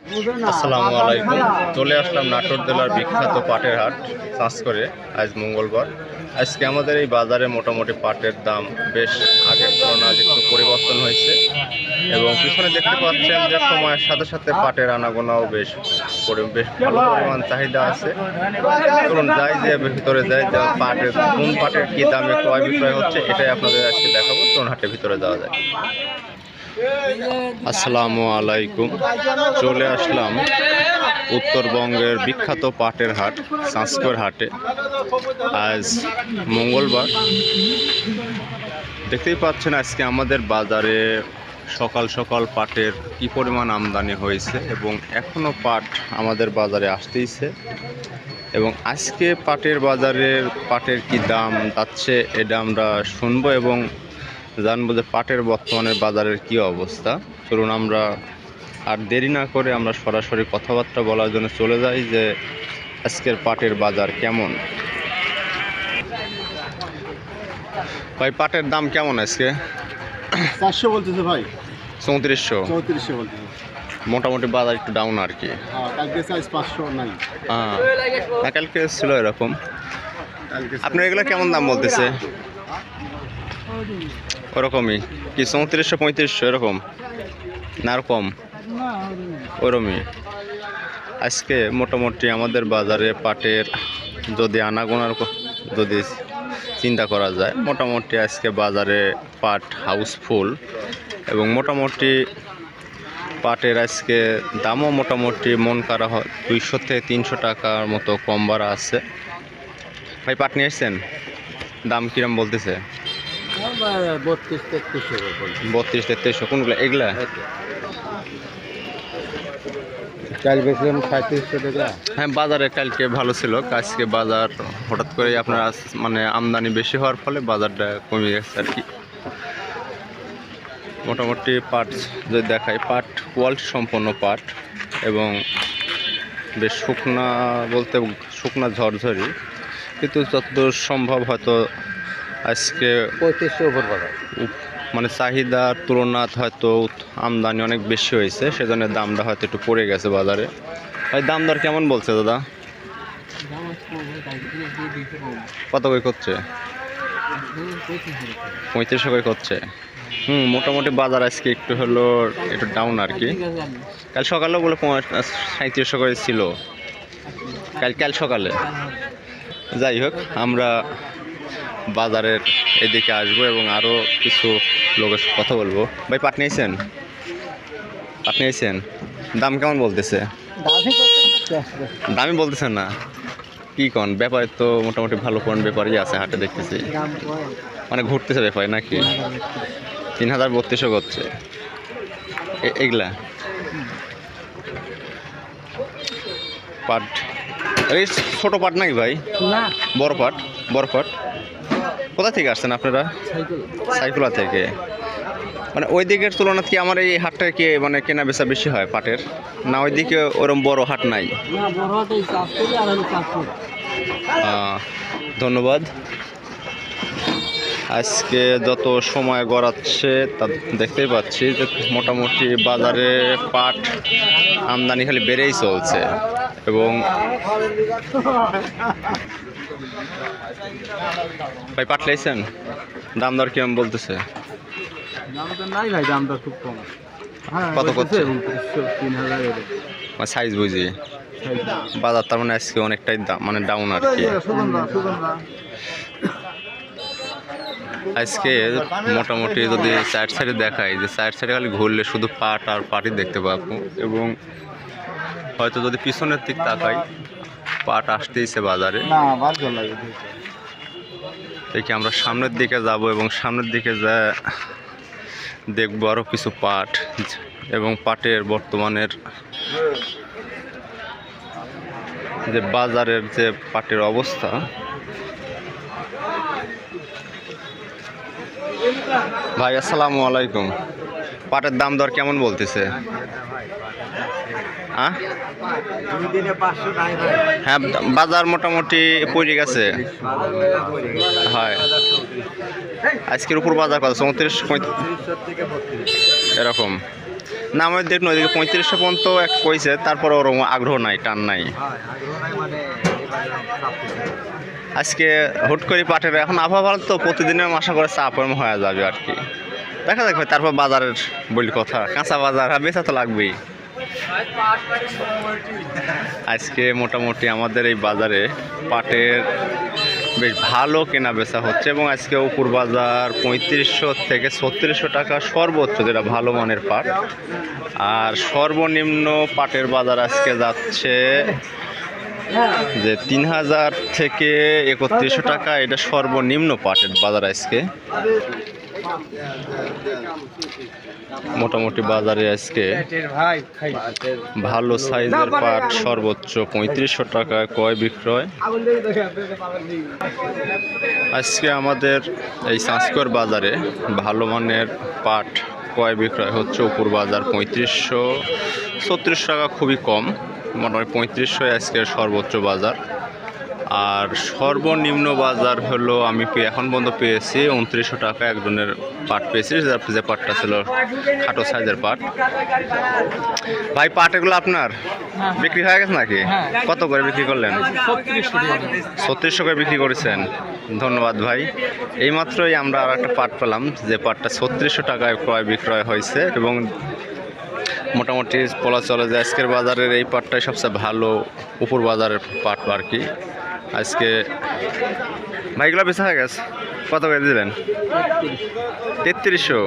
আসসালামু আলাইকুম। চলে আসলাম নাটোর জেলার বিখ্যাত পাটের হাট চাষ করে আজ মঙ্গলবার। আজকে আমাদের এই বাজারে মোটামুটি পাটের দাম বেশ আগের তুলনায় একটু পরিবর্তন হয়েছে এবং পিছনে দেখতে পাচ্ছেন যে সময়ের সাথে সাথে পাটের আনাগোনাও বেশ ভালো পরিমাণ চাহিদা আছে। ধরুন যাই যে ভিতরে যায় যে পাটের কোন পাটের কী দামে ক্রয় বিক্রয় হচ্ছে এটাই আপনাদের আজকে দেখাবো। কোন হাটের ভিতরে যাওয়া যায়। আসসালামু আলাইকুম। চলে আসলাম উত্তরবঙ্গের বিখ্যাত পাটের হাট চাঁচকর হাটে। আজ মঙ্গলবার। দেখতেই পাচ্ছেন আজকে আমাদের বাজারে সকাল সকাল পাটের কি পরিমাণ আমদানি হয়েছে এবং এখনও পাট আমাদের বাজারে আসতেইছে এবং আজকে পাটের কি দাম যাচ্ছে এটা আমরা শুনবো এবং জানবো যে পাটের বর্তমানে বাজারের কি অবস্থা। চলুন আমরা আর দেরি না করে আমরা সরাসরি কথাবার্তা বলার জন্য চলে যাই যে আজকের পাটের বাজার কেমন। ভাই পাটের দাম কেমন আজকে? 400 বলতেছে ভাই। 3400 বলতেছে। মোটামুটি বাজার একটু ডাউন আর কি। কালকে সাইজ 500 নাই। হ্যাঁ কালকে ছিল এরকম। আপনার এগুলো কেমন দাম বলতেছে? ওরকমই কি 3400 3500 এরকম না আর কম? ওরকমই। আজকে মোটামুটি আমাদের বাজারে পাটের যদি আনাগোনার যদি চিন্তা করা যায় মোটামুটি আজকে বাজারে পাট হাউসফুল এবং মোটামুটি পাটের আজকে দামও মোটামুটি মন করা হয় 200 থেকে 300 টাকার মতো কম বাড়া আছে। ভাই পাট নিয়ে এসছেন? দাম কিরম বলতেছে? 32-3300 কোনগুলো এগুলা? কাল বেচলাম 3700 টাকা। হ্যাঁ বাজারে কালকে ভালো ছিল, আজকে বাজার হঠাৎ করে আপনার মানে আমদানি বেশি হওয়ার ফলে বাজারটা কমে গেছে আর কি। মোটামুটি পাট যদি দেখাই পাট কোয়ালিটি সম্পন্ন পাট এবং বেশ শুকনা ঝরঝরি, কিন্তু যতদূর সম্ভব হয়তো আজকে 3500 উপর বাজার মানে চাহিদার তুলনায় হয়তো আমদানি অনেক বেশি হয়েছে, সেজন্য দামটা হয়তো একটু পড়ে গেছে বাজারে। ভাই দাম দর কেমন বলছে দাদা? কত করে করছে? 3500 করে করছে। মোটামুটি বাজার আজকে একটু হলো একটু ডাউন আর কি। কাল সকালেও বলে 3700 করে ছিল কাল সকালে। যাই হোক আমরা বাজারের এদিকে আসবো এবং আরও কিছু লোকের কথা বলবো। ভাই পাট নিয়েছেন? দাম কেমন বলতেছে? দামই বলতেছেন না কি কোন ব্যাপারে? তো মোটামুটি ভালো কোন ব্যাপারই আছে হাটে দেখতেছি, মানে ঘুরতেছে ব্যাপারে নাকি? 3032 করছে এগুলা পাট। এই ছোট পাট নাকি ভাই? বড় পাট। কোথা থেকে আসছেন আপনারা? সাইকুলা থেকে। মানে ওই দিকের তুলনায় কি আমার এই হাটটা কি মানে কেনা বেচা বেশি হয় পাটের, না ওই দিকে ওরকম বড় হাট নাই? ধন্যবাদ। আজকে যত সময় গড়াচ্ছে তা দেখতেই পাচ্ছি যে মোটামুটি বাজারে পাট আমদানি খালি বেড়েই চলছে এবং ভাই পাট লাইছেন? দাম দর কিরম বলতেছে? কত করছে? 3000 সাইজ বুঝি বাজার, তার মানে আজকে অনেকটাই মানে ডাউন আর কি। আজকে মোটামুটি যদি চার সাইডে দেখাই যে চার সাইডে খালি ঘুরলে শুধু পাট আর পাটই দেখতে পাবো এবং হয়তো যদি পিছনের দিক তাকাই পাট আসতেইছে বাজারে। দেখি আমরা সামনের দিকে যাব এবং সামনের দিকে যা দেখবো আরও কিছু পাট এবং পাটের বর্তমানের যে বাজারের যে পাটের অবস্থা। ভাই আসসালামু আলাইকুম। পাটের দাম দর কেমন বলতেছে? হ্যাঁ বাজার মোটামুটি পড়ে গেছে। হয় আজকের উপর বাজার কত? 34 এরকম। না আমি দেখুন ওইদিকে 3500 পর্যন্ত এক কইছে, তারপর ওর আগ্রহ নাই, টান নাই। আজকে হুট করে পাটের এখন আবহাওয়া ভালো তো, প্রতিদিনের আশা করে চাপ হয়ে যাবে আর কি। দেখা যাক ভাই, তারপর বাজারের বলি কথা, কাঁচা বাজার বেচা তো লাগবেই। আজকে মোটামুটি আমাদের এই বাজারে পাটের বেশ ভালো কেনা বেচা হচ্ছে, এবং আজকে উপর বাজার 3500 থেকে 3600 টাকা সর্বোচ্চ, যেটা ভালো মানের পাট। আর সর্বনিম্ন পাটের বাজার আজকে যাচ্ছে যে 3000 থেকে 3100 টাকা, এটা সর্বনিম্ন পাটের বাজার আজকে। মোটামুটি বাজারে আজকে ভালো সাইজের পাট সর্বোচ্চ 3500 টাকায় ক্রয় বিক্রয়। আজকে আমাদের এই সাঁসকর বাজারে ভালো মানের পাট ক্রয় বিক্রয় হচ্ছে উপর বাজার 3500-3600 টাকা, খুবই কম। মোটামুটি 3500 আজকের সর্বোচ্চ বাজার। আর সর্বনিম্ন বাজার হলো আমি এখন পর্যন্ত পেয়েছি 2900 টাকা একজনের পাট পেয়েছি, যে পাটটা ছিল খাটো সাইজের পাট। ভাই পাট এগুলো আপনার বিক্রি হয়ে গেছে নাকি? কত করে বিক্রি করলেন? 3600 করে বিক্রি করেছেন। ধন্যবাদ ভাই। এইমাত্রই আমরা আর একটা পাট পেলাম, যে পাটটা 3600 টাকায় ক্রয় বিক্রয় হয়েছে, এবং মোটামুটি বলা চলে যে আজকের বাজারের এই পাটটাই সবচেয়ে ভালো উপর বাজারের পাট আর কি। আজকে ভাইগুলো বেচা হয়ে গেছে, কত করে দিলেন? 3300।